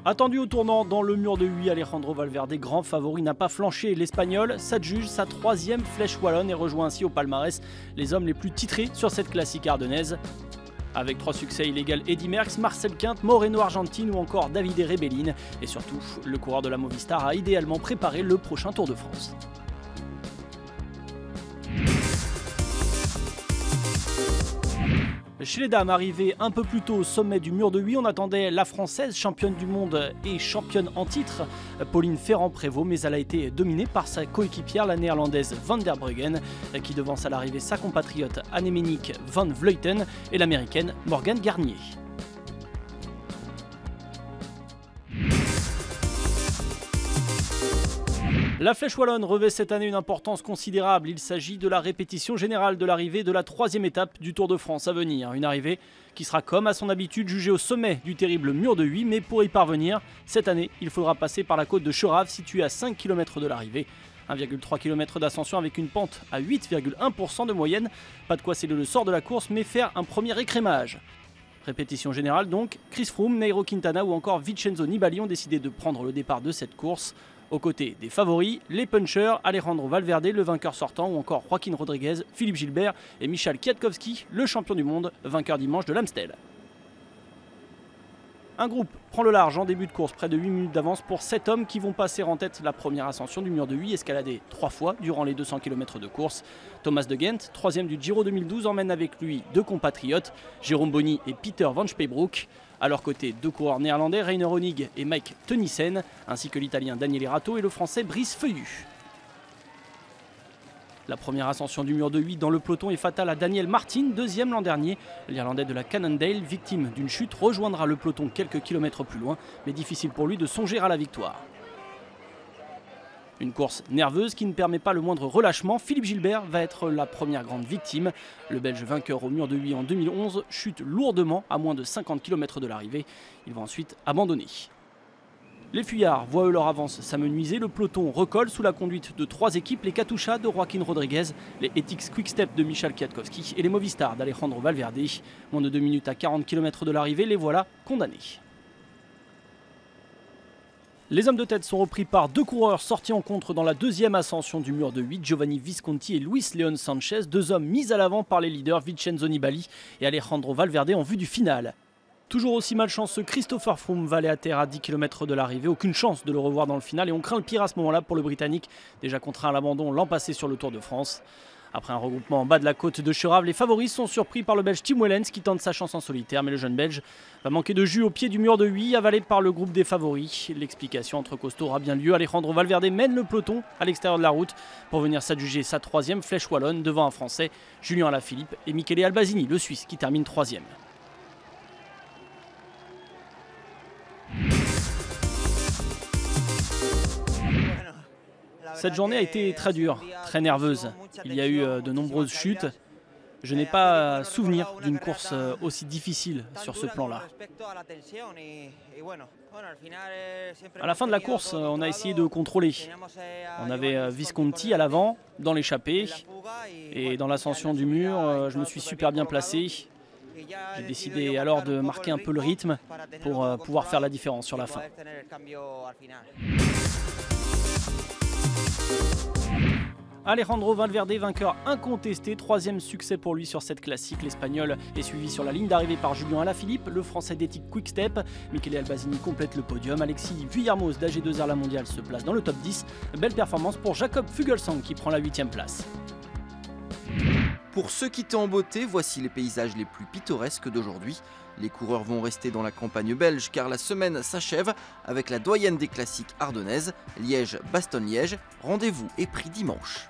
Attendu au tournant dans le mur de Huy, Alejandro Valverde, grand favori, n'a pas flanché. L'Espagnol s'adjuge sa 3e flèche wallonne et rejoint ainsi au palmarès les hommes les plus titrés sur cette classique ardennaise. Avec 3 succès, il égale Eddy Merckx, Marcel Kindt, Moreno Argentine ou encore Davide Rebellin. Et surtout, le coureur de la Movistar a idéalement préparé le prochain Tour de France. Chez les dames, arrivée un peu plus tôt au sommet du mur de Huy, on attendait la Française, championne du monde et championne en titre, Pauline Ferrand-Prévot, mais elle a été dominée par sa coéquipière, la néerlandaise Van der Breggen, qui devance à l'arrivée sa compatriote Annemiek van Vleuten et l'américaine Morgane Garnier. La flèche wallonne revêt cette année une importance considérable. Il s'agit de la répétition générale de l'arrivée de la 3e étape du Tour de France à venir. Une arrivée qui sera comme à son habitude jugée au sommet du terrible mur de Huy. Mais pour y parvenir, cette année, il faudra passer par la côte de Cherave située à 5 km de l'arrivée. 1,3 km d'ascension avec une pente à 8,1% de moyenne. Pas de quoi sceller le sort de la course, mais faire un premier écrémage. Répétition générale donc, Chris Froome, Nairo Quintana ou encore Vincenzo Nibali ont décidé de prendre le départ de cette course. Aux côtés des favoris, les punchers, Alejandro Valverde, le vainqueur sortant, ou encore Joaquin Rodriguez, Philippe Gilbert et Michał Kwiatkowski, le champion du monde, vainqueur dimanche de l'Amstel. Un groupe prend le large en début de course, près de 8 minutes d'avance pour 7 hommes qui vont passer en tête la première ascension du mur de Huy, escaladée 3 fois durant les 200 km de course. Thomas de Gendt, 3e du Giro 2012, emmène avec lui 2 compatriotes, Jérôme Bonny et Peter van Speebroek. À leur côté, 2 coureurs néerlandais, Reiner Honig et Mike Teunissen, ainsi que l'italien Daniele Rato et le français Brice Feuillu. La première ascension du mur de Huy dans le peloton est fatale à Daniel Martin, 2e l'an dernier. L'Irlandais de la Cannondale, victime d'une chute, rejoindra le peloton quelques kilomètres plus loin, mais difficile pour lui de songer à la victoire. Une course nerveuse qui ne permet pas le moindre relâchement. Philippe Gilbert va être la première grande victime. Le Belge vainqueur au mur de Huy en 2011 chute lourdement à moins de 50 km de l'arrivée. Il va ensuite abandonner. Les fuyards voient eux leur avance s'amenuiser. Le peloton recolle sous la conduite de 3 équipes, les Katusha de Joaquin Rodriguez, les Ethics Quick-Step de Michał Kwiatkowski et les Movistar d'Alejandro Valverde. Moins de 2 minutes à 40 km de l'arrivée, les voilà condamnés. Les hommes de tête sont repris par 2 coureurs sortis en contre dans la 2e ascension du mur de Huy, Giovanni Visconti et Luis Leon Sanchez, 2 hommes mis à l'avant par les leaders Vincenzo Nibali et Alejandro Valverde en vue du final. Toujours aussi malchanceux, Christopher Froome va aller à terre à 10 km de l'arrivée. Aucune chance de le revoir dans le final et on craint le pire à ce moment-là pour le Britannique, déjà contraint à l'abandon l'an passé sur le Tour de France. Après un regroupement en bas de la côte de Cherave, les favoris sont surpris par le Belge Tim Wellens qui tente sa chance en solitaire. Mais le jeune Belge va manquer de jus au pied du mur de Huy, avalé par le groupe des favoris. L'explication entre costauds aura bien lieu. Alejandro Valverde mène le peloton à l'extérieur de la route pour venir s'adjuger sa 3e flèche wallonne devant un Français, Julien Alaphilippe et Michele Albasini, le Suisse, qui termine 3e. Cette journée a été très dure, très nerveuse. Il y a eu de nombreuses chutes. Je n'ai pas souvenir d'une course aussi difficile sur ce plan-là. À la fin de la course, on a essayé de contrôler. On avait Visconti à l'avant, dans l'échappée. Et dans l'ascension du mur, je me suis super bien placé. J'ai décidé alors de marquer un peu le rythme pour pouvoir faire la différence sur la fin. Alejandro Valverde, vainqueur incontesté, 3e succès pour lui sur cette classique. L'Espagnol est suivi sur la ligne d'arrivée par Julien Alaphilippe, le Français d'Ethics Quick-Step. Michele Albasini complète le podium. Alexis Vuillermoz d'AG2R La Mondiale se place dans le top 10. Belle performance pour Jakob Fuglsang qui prend la 8e place. Pour se quitter en beauté, voici les paysages les plus pittoresques d'aujourd'hui. Les coureurs vont rester dans la campagne belge car la semaine s'achève avec la doyenne des classiques ardennaises, Liège-Bastogne-Liège. Rendez-vous est pris dimanche.